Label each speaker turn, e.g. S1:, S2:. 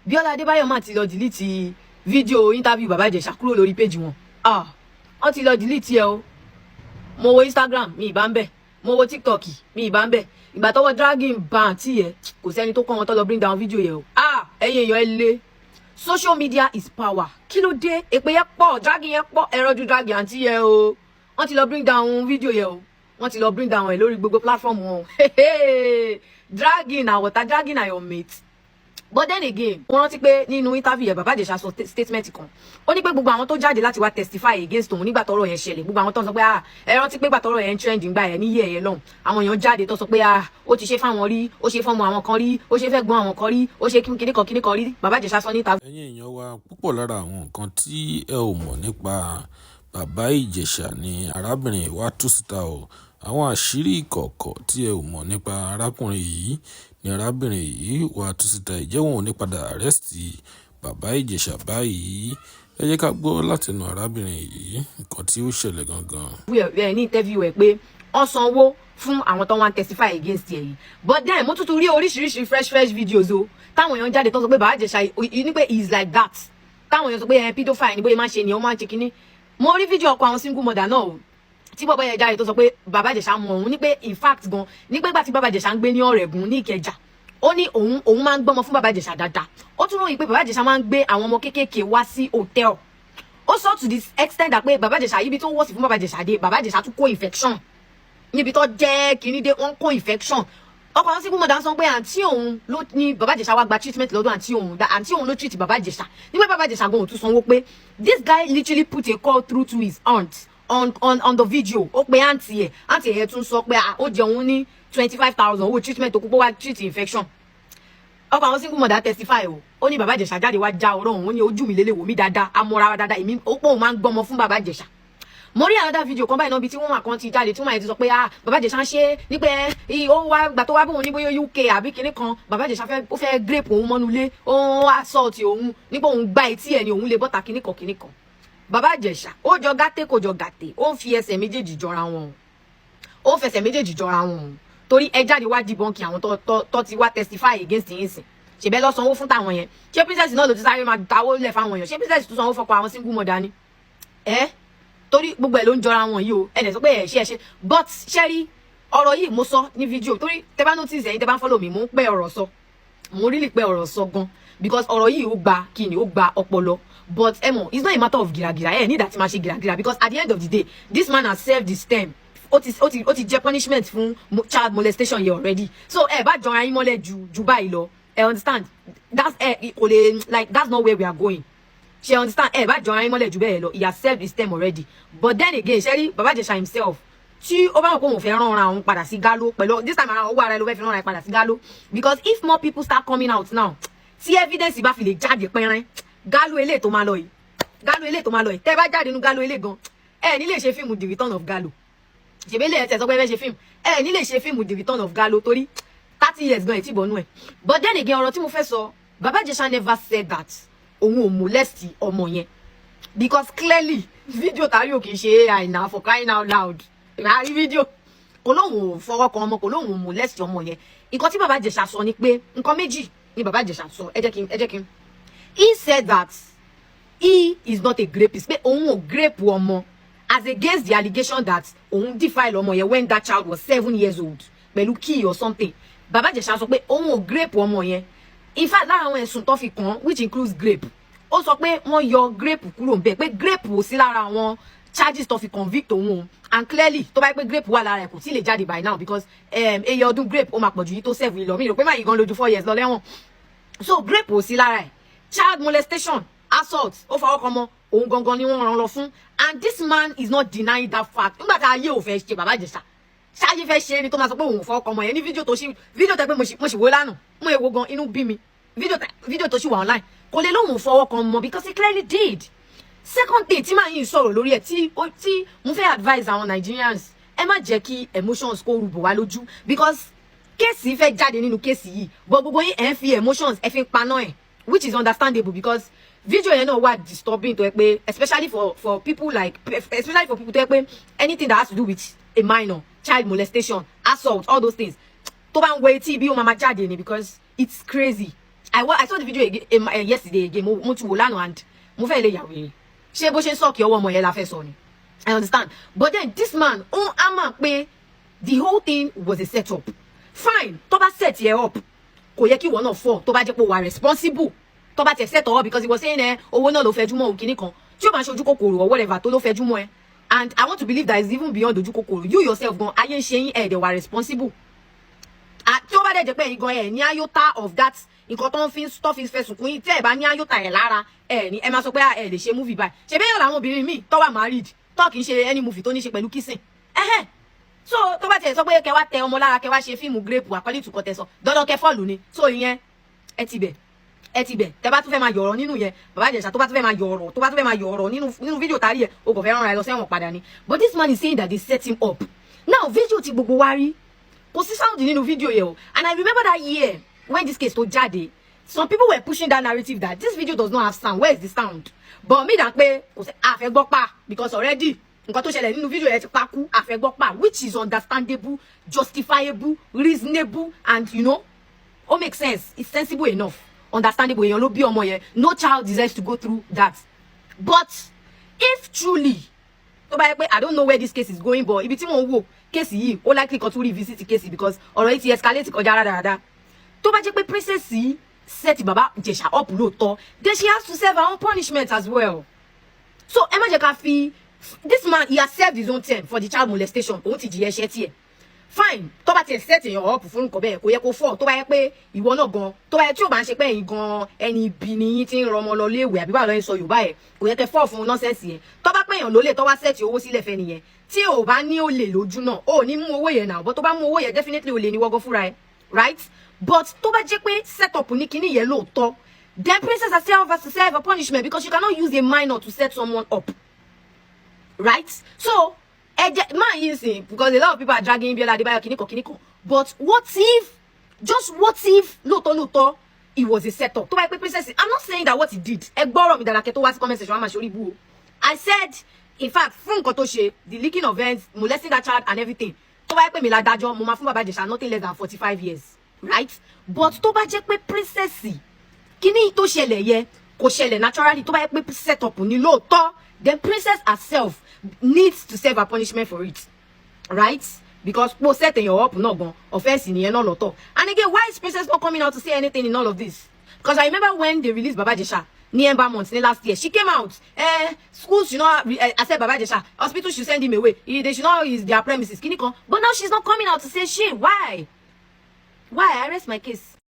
S1: Bíọ́lá Adébáyọ̀ máa ti lọ delete fídíò interview bàbá Ìjẹ̀ṣà kúrò lórí page wọn. Wọ́n ti lọ delete ẹ o. Mo wo Instagram mi ìbá ń bẹ̀, mo wo TikTok mi ìbá ń bẹ̀. Ìgbà tọ́wọ́ dragging ban tí yẹ kò sẹ́ni tó kọ́ wọn tó lọ bring down fídíò yẹ o. Ẹ̀yin èèyàn ẹ lé. Social media is power. Kí ló dé? Èpè yẹn pọ̀, dragging yẹn pọ̀, ẹ̀rọ ju dragging àǹtí yẹ o. Wọ́n ti lọ bring down fídíò yẹ o. Wọ́n ti lọ bring down ẹ̀ lórí gbogbo platform wọn. Dragging na water, dragging na your mate. But then again, wọ́n rántí pé nínú interview yẹn bàbá Ìjẹ̀ṣà sọ statement kan. Ó ní pé gbogbo àwọn tó jáde láti wá testify against òun nígbà tọ́rọ̀ yẹn ṣẹlẹ̀, gbogbo àwọn tó sọ pé ẹ rántí pé gbà tọ́rọ̀ yẹn trend ńgbà yẹn ní year yẹn lọ́hùn. Àwọn èèyàn jáde tó sọ pé ó ti ṣe fáwọn rí, ó ṣe fọ́mọ àwọn kan rí, ó ṣe fẹ́ gbọ́n àwọn kan rí, ó ṣe kíní kan rí. Bàbá Ìjẹ̀ṣà sọ níta.
S2: Ẹ̀yin èèyàn wa, púpọ̀ lára àwọn nǹkan tí ẹ ò mọ̀ nípa bàbá Ìjẹ̀ṣà ni arábìnrin wa tú síta o. Àwọn àṣírí ìkọ̀kọ̀ tí ẹ ò mọ̀ nípa arákùnrin yìí ni arábìnrin yìí wá tú síta. Ìjẹ́ wọn ò ní padà àrẹ́sìtì bàbá Ìjẹ̀ṣà báyìí. Ẹ jẹ́ ká gbọ́ látẹnu arábìnrin yìí nǹkan tí ó ṣẹlẹ̀ gangan.
S1: Ní interview ẹ̀ pé wọ́n sanwó fún àwọn tó wá ń testify against ẹ̀ yìí. But then mo tún rí oríṣiríṣi fresh videos o táwọn èèyàn jáde tó sọ pé bàbá Ìjẹ̀ṣà ní pé he is like that. Táwọn èèyàn sọ pé pedophile ni bóyá máa ń ṣe ni ó máa ń ṣe kinní. Mo rí fídíò ọkọ àwọn single mother náà o tí bàbá yẹn jáde tó sọ pé bàbá Ìjẹ̀ṣà mọ̀ òun ní pé in fact gan ní pé gbà tí bàbá Ìjẹ̀ṣà ń gbé ní Ọ̀rẹ́gun ní Ìkẹjà ó ní òun máa ń gbọ́mọ fún bàbá Ìjẹ̀ṣà dáadáa. Ó tún ròyìn pé bàbá Ìjẹ̀ṣà máa ń gbé àwọn ọmọ kéékèèké wá sí hotel. Ó sọ to this extent that pé bàbá Ìjẹ̀ṣà ibi tó ń wọ̀ sí fún bàbá Ìjẹ̀ṣà dé bàbá Ìjẹ̀ṣà tún kó infection níbi tó jẹ́ kínní dé wọ́n kó infection. Ọkọ àwọn single mother sọ pé àǹtí òun ló ní bàbá Ìjẹ̀ṣà wá gba treatment lọ́dọ̀ àǹtí òun ló treat bàbá Ìjẹ̀ṣà nígbà bàbá Ìjẹ̀ṣà gan ò tún sanwó pé this guy literally put a call through to his aunt on the video. Ó pe àǹtí ẹ̀ tún sọ pé ó jẹun ní 25,000 owó treatment tó kó wá treat infection. Ọkọ àwọn single mother testify o ó ní bàbá Ìjẹ̀ṣà jáde wá já ọ̀rọ̀ òun ó ní ojú mi lélẹ̀ wò mí dáadáa amọ̀ra wa dáadáa èmi ó pọ̀ òun máa ń gbọ́mọ fún bàbá Ìjẹ̀ṣà. Mo rí another video kan báyìí náà bí tí wọ́n wà kan ti jáde tí wọ́n máa ti sọ pé bàbá Ìjẹ̀ṣà ń ṣe ní pé ó wá gbà tó wá bóun ní bóyá UK àbí kinní kan bàbá Ìjẹ̀ṣà ó fẹ́ grape òun mọ́nú ilé ó assault òun nípa òun gbá etí ẹ̀ ni òun lè bọ́ta kinní kan. Bàbá Ìjẹ̀ṣà ó jọ gàtè kò jọ gàtè ó ń fi ẹsẹ̀ méjèèjì jọra wọn ó fẹsẹ̀ méjèèjì jọra wọn torí ẹ jáde wá dìbọn kí àwọn tó ti wá testify against yín sìn ṣèbẹ́ lọ sanwó fún tàwọn yẹn ṣé princess náà ló ti sáré máa dáwó lẹ̀ fáwọn èèyàn ṣé princess tó sanwó fọ́pọ̀ àwọn single mother ni torí gbogbo ẹ̀ ló ń jọra wọn yìí o ẹ̀ dẹ̀ sọ pé ẹ̀ ṣe but ṣẹ́rí ọ̀rọ̀ yìí mo sọ ní fídíò torí tẹ bá notice ẹ̀yin tẹ bá ń follow mi mo ń pẹ́ ọ̀rọ̀ sọ mo really pẹ́ ọ̀rọ̀ sọ gan because ọ̀rọ̀ yìí ó gba kíni ó gba ọpọlọ but it's not a matter of gìràgìrà ní that máa ṣe gìràgìrà because at the end of the day this man has served his term ó ti jẹ punishment fún child molestation here already so bá jọra yín mọ́lẹ̀ ju báyìí lọ understand that's kò lè like that's not where we are going she understand bá jọra yín mọ́lẹ̀ ju bẹ́ẹ̀ lọ he has served his term already but then again ṣẹ́rí bàbá Ìjẹ̀ṣà himself tí ó bá wọn kó òun fẹ́ rán òun padà sí Galo pẹ̀lú this time around owó ara ẹ ló fẹ́ fi rán òun padà sí Galo because if more people start coming out now tí evidence bá fi lè jáde pẹ́rẹ́ Galo eléyìí tó máa lọ yìí tẹ́ bá jáde nínú Galo eléyìí gan ní lè ṣe fíìmù The Return of Galo ṣèbí lè tẹ̀ sọ pé ẹ fẹ́ ṣe fíìmù ní lè ṣe fíìmù The Return of Galo torí 30 years gan ẹ̀ tí bọ̀nú ẹ̀ but then again ọ̀rọ̀ tí mo fẹ́ sọ bàbá Ìjẹ̀ṣà never said that òun ò molest ọmọ yẹn because clearly fídíò tàbí ò kì í ṣe AI now for crying out loud ìbárí fídíò kò lóun ò fọwọ́ kan ọmọ kò lóun ò molest ọmọ yẹn nǹkan tí bàbá Ìjẹ̀ṣà sọ ni pé nǹkan méjì ni bàbá Ìjẹ̀ṣà sọ ẹ jẹ́ kí n he said that he is not a rapist pé òun ò grape ọmọ as against the allegation that òun defile ọmọ yẹn when that child was 7 years old pẹ̀lú key or something bàbá Ìjẹ̀ṣà sọ pé òun ò grape ọmọ yẹn in fact lára àwọn ẹ̀sùn tó fi kàn which includes grape ó sọ pé wọ́n yọ grape kúrò ńbẹ̀ pé grape ò sí lára àwọn charges tó fi convict òun and clearly tó bá yẹ pé grape wà lára ẹ̀ kò tí lè jáde by now because eye ọdún grape ó máa pọ̀ ju yìí tó 7 lọ mi rò pé máa yìí gan lójú 4 years lọ lẹ́wọ̀n so grape ò sí lára ẹ̀ child molestation assault ó fọwọ́ kan mọ́ òun gangan ni wọ́n rán lọ fún and this man is not denying that fact nígbà tá ayé ò fẹ́ ṣe bàbá Ìjẹ̀ṣà ṣáyé fẹ́ ṣe ni tó máa sọ pé òun fọwọ́ kan mọ́ yẹn ní fídíò tẹ pé mo sì wò lánàá mo èwo gan inú bí mi fídíò tó sì wà online kò lè lóun fọwọ́ kan mọ́ because he clearly did. Second thing tí màá yín sọ̀rọ̀ lórí ẹ̀ tí mo fẹ́ advise àwọn Nigerians ẹ má jẹ́ kí emotions kó rúbọ wá lójú because kéèsì fẹ́ jáde nínú kéèsì yìí but gbogbo yín ẹ̀ ń fi emotions ẹ̀ fi ń paná ẹ̀ which is understandable because video yẹn náà wà disturbing tó yẹ pé especially for people tó yẹ pé anything that has to do with a minor child molestation assault all those things tó bá ń wo etí bí ó máa jáde ni because it's crazy I saw the video again, yesterday again. Mo ti wò lánàá and mo fẹ́ lè yàwé. Ṣé bó ṣe sọ kí ọwọ́ ọmọ yẹn la fẹ́ sọ ni. I understand. But then this man, ama pé the whole thing was a setup. Fine, tó bá set here up. Kò yẹ kí ìwọ náà fall, tó bá jẹ́ pé wà responsible. Tó bá te set up because he was saying owó náà ló fẹjú mọ́ òkìní kan. Tí ó bá ṣojú kòkòrò or whatever tó ló fẹjú mọ́ ẹ. And I want to believe that it's even beyond ojú kòkòrò. You yourself gan ayé ń ṣe yín they were responsible. Tí ó bá dẹ̀ jẹ́ pé gan ní iota of that nǹkan tó ń fi stuff is fẹ́ sùnkún yín tẹ́ ẹ bá ní iota ẹ̀ lára ní ẹ máa sọ pé lè ṣe movie báyìí. Ṣé bẹ́ẹ̀ làwọn obìnrin míì tó wà married tó kì í ṣe any movie tó ní ṣe pẹ̀lú kissing. So tó bá tiẹ̀ sọ pé kẹ́ wá tẹ ọmọ lára kẹ́ wá ṣe fíìmù grape according to kọ́tẹ́sọ dandan kẹ́ fọ́ọ̀lù ni. So ìyẹn ẹ ti bẹ̀ tẹ́ bá tún fẹ́ máa yọ̀rọ̀ nínú yẹn bàbá Ìjẹ̀ṣà tó bá tún fẹ́ máa yọ̀rọ̀ nínú fídíò tàrí ẹ̀ o kò fẹ́ rán ra ẹ lọ sẹ́wọ̀n padà ni. But this man is saying that they set him up. Now video ti gbogbo wa rí kò sí sound nínú fídíò yẹn o. And I remember that year when this case tó jáde some people were pushing that narrative that this video does not have sound. Where is the sound? But me dàn pé kò sẹ́ àfẹ́ gbọ́ pa because already nǹkan tó ṣẹlẹ̀ nínú fídíò yẹn ti pa kú àfẹ́ gbọ́ pa, which is understandable, justifiable, reasonable, and you know all makes sense. It's sensible enough. Understandable, èèyàn ló bí ọmọ yẹn. No child deserves to go through that. But if truly tó bá yẹ pé I don't know where this case is going, but ibi tí mo wò case yìí ó likely kan tún revisit the case because ọ̀rọ̀ yìí ti escalate kọjá rádaràda. Tó bá jẹ́ pé princess yìí set bàbá Ìjẹ̀ṣà up lóòótọ́, then she has to serve her own punishment as well. So ẹ má jẹ́ ká fi this man, he has served his own term for the child molestation. Òun ti jìyà ẹ̀ṣẹ̀ tiẹ̀. Fine, tó bá ti set èèyàn up fún nǹkan bẹ́ẹ̀ kò yẹ kó fall. Tó bá yẹ pé ìwọ náà gan, tó bá yẹ tí ó bá ń ṣe pé ẹ̀yin gan ẹni ibi ni yín tí ń rọmọ lọ léèwé àbí báwo ló ń sọ Yorùbá ẹ̀ kò yẹ kẹ́ fall fún nonsense yẹn. Tó bá pé èèyàn ló lè tó wá set owó sílẹ̀ fẹ́ nìyẹn tí ò bá ní olè lójú náà ò ní mú owó yẹn náà, but tó bá mú owó yẹn definitely olè ní wọ́gán fúnra ẹ̀, right? But tó bá jẹ́ pé set up ní kíní yẹn lóòótọ́, then princess herself has to serve a punishment because you cannot use a minor to set someone up, right? So man, you see, because a lot of people are dragging Biola Adebayo kiniko. But what if, just what if, loto, it was a setup? To my princess, I'm not saying that what he did. Comment section, I said, in fact, the leaking of ends, molesting that child and everything. To my nothing less than 45 years, right? But to my princess, kini to shele ye, ko shele naturally. To my setup ni loto. Then princess herself needs to serve a punishment for it, right? Because po setting you up no gon offense in no loto. And again, why is princess not coming out to say anything in all of this? Because I remember when they released Baba Ìjẹ̀ṣà near months last year, she came out. Schools should not accept Baba Ìjẹ̀ṣà. Hospital should send him away. They should not use their premises. But now she's not coming out to say shit. Why? I rest my case.